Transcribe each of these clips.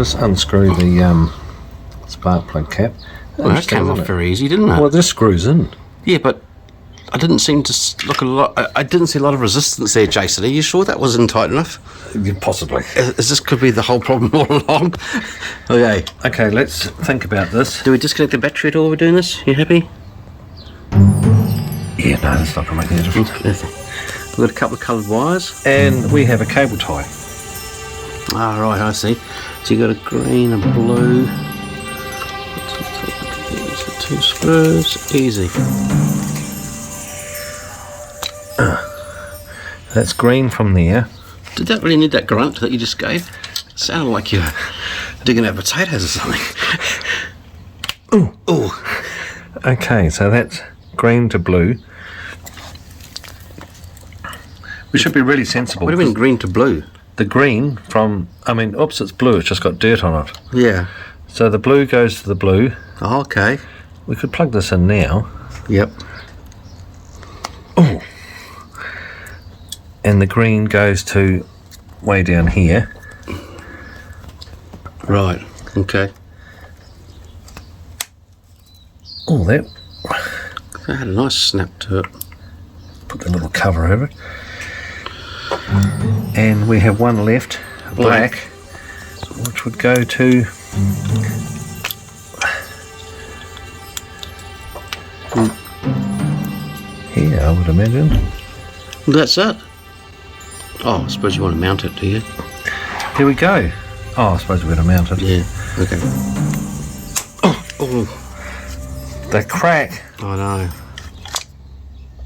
just unscrew the spark plug cap. Well, that came off very easy, didn't it? Well, this screws in. Yeah, but I didn't seem to look a lot. I didn't see a lot of resistance there, Jason. Are you sure that wasn't tight enough? Possibly. Is this could be the whole problem all along? Okay. Okay, let's think about this. Do we disconnect the battery at all? We're doing this. You happy? Yeah, no, that's not going to make any difference. We've got a couple of coloured wires. And we have a cable tie. Ah, right, I see. So you got a green and blue. Two spurs, easy. That's green from there. Did that really need that grunt that you just gave? It sounded like you were digging out potatoes or something. Ooh. Ooh. Okay, so that's green to blue. We should be really sensible. What do you mean green to blue? The green from, oops, it's blue, it's just got dirt on it. Yeah. So the blue goes to the blue. Oh, okay. We could plug this in now. Yep. Oh. And the green goes to way down here. Right, okay. Oh, that had a nice snap to it. Put the little cover over it. And we have one left, black, which would go to here, I would imagine. That's it. Oh, I suppose you want to mount it, do you? Here we go. Oh, I suppose we're going to mount it. Yeah, okay. Oh. The crack. I know.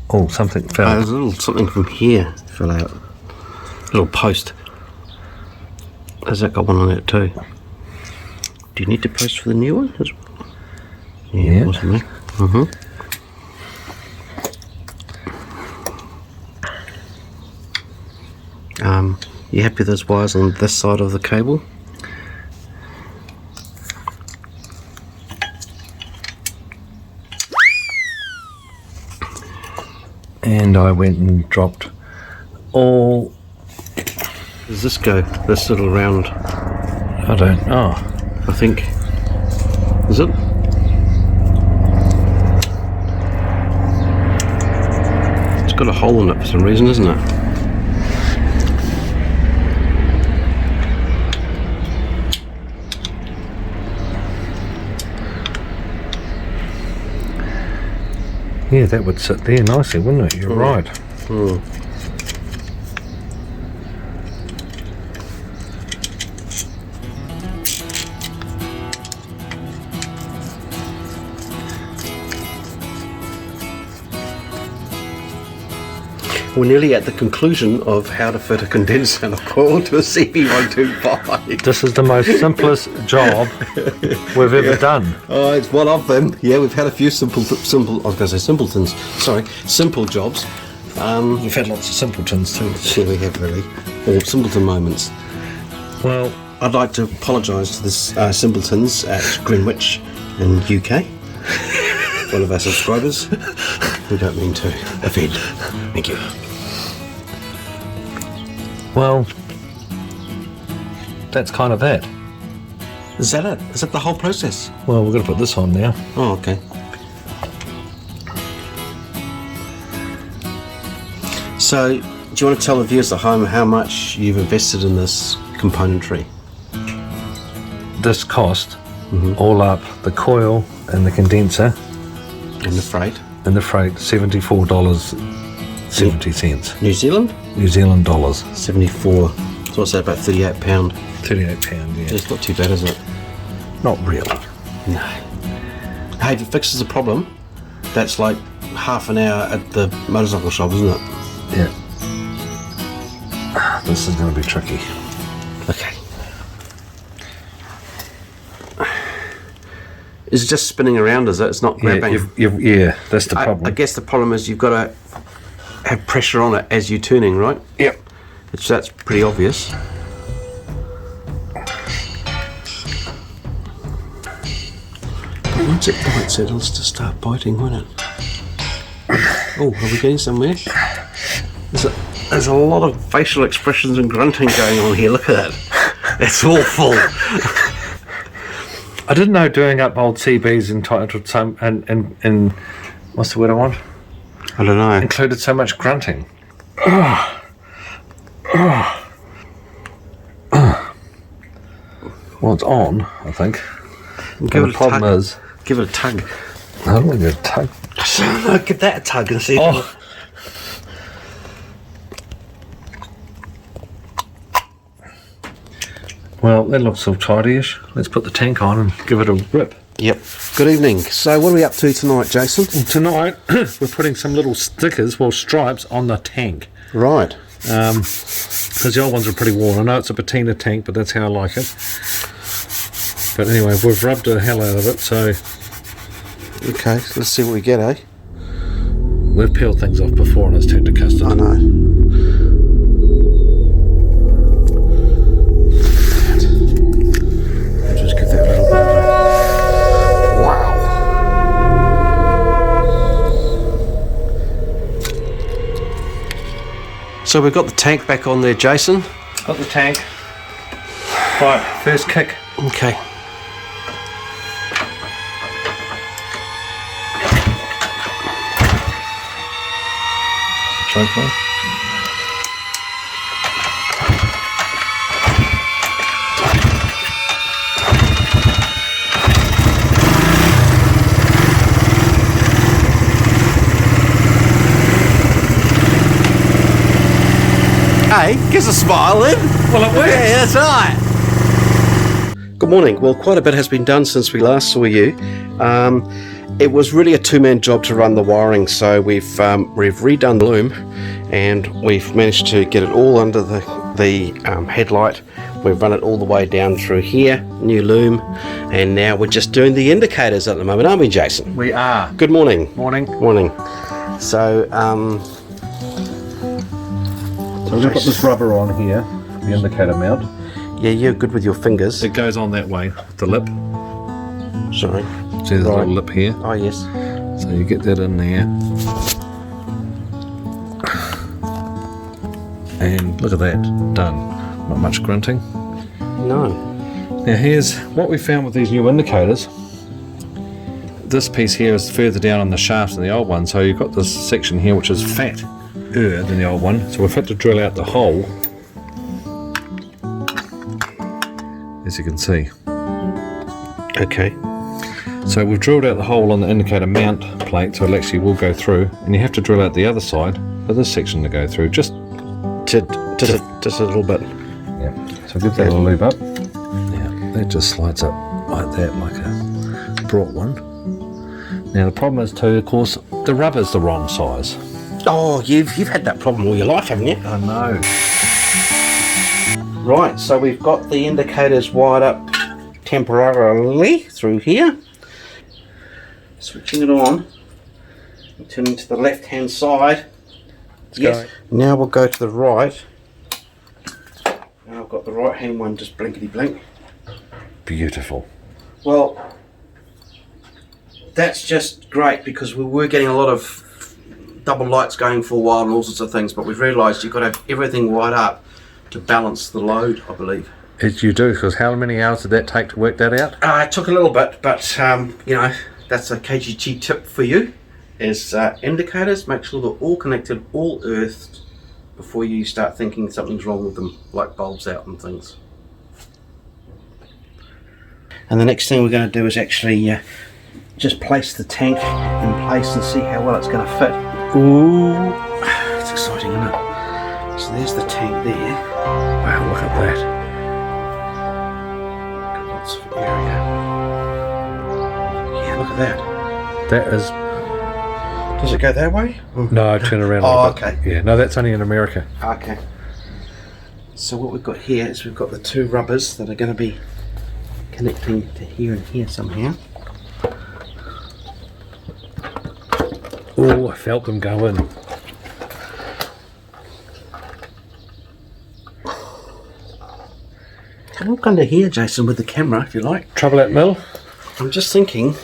Oh, something fell. There's a little something from here fell out. Little post. Has that got one on it too? Do you need to post for the new one? Yeah. Possibly. You happy with those wires on this side of the cable? And I went and dropped all. Does this go? This little round? I don't know. I think. Is it? It's got a hole in it for some reason, isn't it? Yeah, that would sit there nicely, wouldn't it? You're right. We're nearly at the conclusion of how to fit a condenser and a coil to a CB125. This is the most simplest job we've ever done. Oh, it's one of them. Yeah, we've had a few simple. I was going to say simpletons. Sorry, simple jobs. We've had lots of simpletons too. Yeah, we have really. Or simpleton moments. Well, I'd like to apologise to the simpletons at Greenwich in UK. One of our subscribers. We don't mean to offend. Thank you. well, that's kind of it. Is that it? Is that the whole process? Well, we're going to put this on now. Oh, okay. So, do you want to tell the viewers at home how much you've invested in this componentry? This cost, all up, the coil and the condenser And the freight? and the freight, $74.70. New Zealand? New Zealand dollars. 74. So what's that, about £38? £38, yeah. It's not too bad, is it? Not really. No. Hey, if it fixes the problem, that's like half an hour at the motorcycle shop, isn't it? Yeah. This is going to be tricky. Okay. Is it just spinning around, is it? It's not grabbing? Yeah, that's the problem. I guess the problem is you've got to have pressure on it as you're turning, right? Yep. That's pretty obvious. But once it bites, it'll just start biting, won't it? Oh, are we getting somewhere? There's a lot of facial expressions and grunting going on here. Look at that. It's awful. I didn't know doing up old CBs entitled some and what's the word I want? I don't know. Included so much grunting. Well, it's on, I think. Give the problem is, give it a tug. I don't want to give it a tug. No, give that a tug and see. Oh. Well, that looks all tidy-ish. Let's put the tank on and give it a rip. Yep. Good evening. So what are we up to tonight, Jason? Well, tonight, we're putting some little stickers, well, stripes, on the tank. Right. Because the old ones are pretty worn. I know it's a patina tank, but that's how I like it. But anyway, we've rubbed the hell out of it, so... Okay, so let's see what we get, eh? We've peeled things off before and it's turned to custard. I know. Just give that a little bit of a... Wow. So we've got the tank back on there, Jason. Got the tank. Right, first kick. Okay. Choke one. Hey, gives a smile in. Well, it works. Yeah, that's right. Good morning. Well, quite a bit has been done since we last saw you. It was really a two-man job to run the wiring, so we've redone the loom, and we've managed to get it all under the headlight. We've run it all the way down through here, new loom, and now we're just doing the indicators at the moment, aren't we, Jason? We are. Good morning. Morning. Morning. So, So we've got this rubber on here, the indicator mount. yeah, you're good with your fingers. It goes on that way, the lip. Sorry. See there's a Right. little lip here. Oh, yes. So you get that in there. And look at that, done. Not much grunting. No. Now here's what we found with these new indicators. This piece here is further down on the shaft than the old one, so you've got this section here which is fatter than the old one. So we've had to drill out the hole, as you can see. Okay. So we've drilled out the hole on the indicator mount plate, so it actually will go through, and you have to drill out the other side for this section to go through. Just Just a little bit. yeah. So give that a lube up. Yeah, that just slides up like that, like a brought one. Now the problem is too, of course, the rubber's the wrong size. Oh, you've had that problem all your life, haven't you? I know. Right, so we've got the indicators wired up temporarily through here. Switching it on. Turning to the left-hand side. Yes. Now we'll go to the right. And I've got the right-hand one just blinkety blink. Beautiful. Well, that's just great because we were getting a lot of double lights going for a while and all sorts of things, but we've realised you've got to have everything wired up to balance the load, I believe. As you do, because how many hours did that take to work that out? It took a little bit, but you know, that's a KGG tip for you, is indicators, make sure they're all connected, all earthed, before you start thinking something's wrong with them, like bulbs out and things. And the next thing we're going to do is actually just place the tank in place and see how well it's going to fit. Ooh, it's exciting, isn't it? So there's the tank there. Wow, look at that. Got lots of area. Yeah, look at that. That is... Does it go that way? No, turn around a Oh, little bit. okay. Yeah, no, that's only in America. Okay. So what we've got here is we've got the two rubbers that are going to be connecting to here and here somehow. Oh, I felt them go in. Have a look under here, Jason, with the camera, if you like. Trouble at mill? I'm just thinking,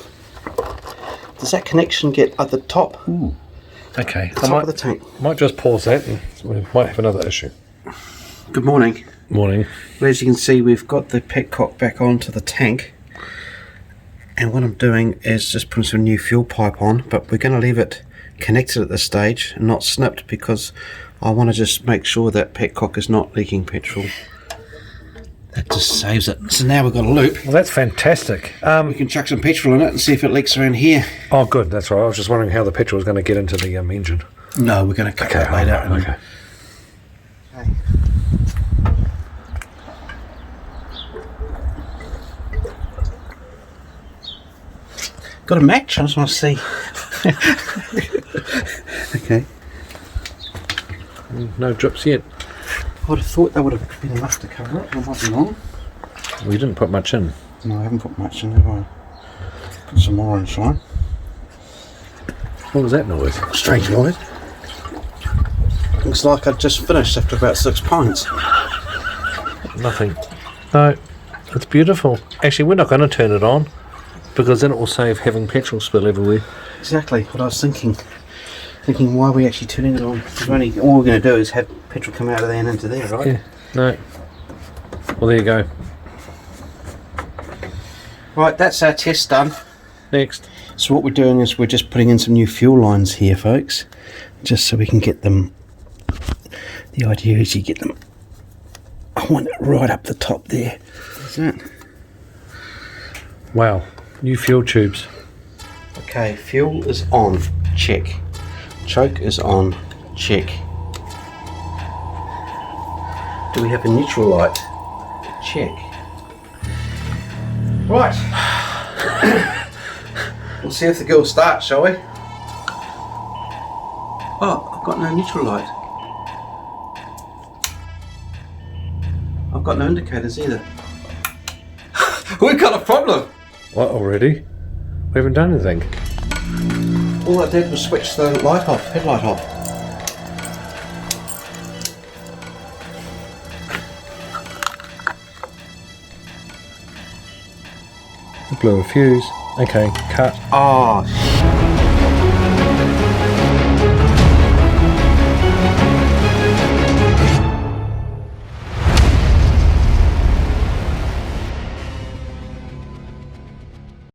does that connection get at the top? Ooh. Okay, The top of the tank. might just pause that and we might have another issue. Good morning. Morning. Well, as you can see, we've got the petcock back onto the tank. And what I'm doing is just putting some new fuel pipe on, but we're going to leave it connected at this stage and not snipped because I want to just make sure that petcock is not leaking petrol. That just saves it. So now we've got a loop. Well, that's fantastic. We can chuck some petrol in it and see if it leaks around here. Oh, good. That's right. I was just wondering how the petrol was going to get into the engine. No, we're going to cut that later. Okay. Got a match? I just want to see. Okay. No drips yet. I would have thought that would have been enough to cover it. I might be wrong. We didn't put much in. No, I haven't put much in, have I? Put some more inside. What was that noise? Strange noise. Looks like I've just finished after about 6 pints. Nothing. No, it's beautiful. Actually, we're not going to turn it on because then it will save having petrol spill everywhere. Exactly what I was thinking. Thinking, why are we actually turning it on? All we're going to do is have petrol come out of there and into there, right? Yeah. No. Well, there you go. Right, that's our test done. Next. So what we're doing is we're just putting in some new fuel lines here, folks, just so we can get them. The idea is you get them. I want it right up the top there. Is that? Wow. New fuel tubes. Okay, fuel is on. Check. Choke is on. Check. Do we have a neutral light? Check. Right. We'll see if the girl starts, shall we? Oh, I've got no neutral light. I've got no indicators either. We've got a problem! What, already? We haven't done anything. All I did was switch the light off, headlight off. Blew a fuse. Okay, cut. Oh,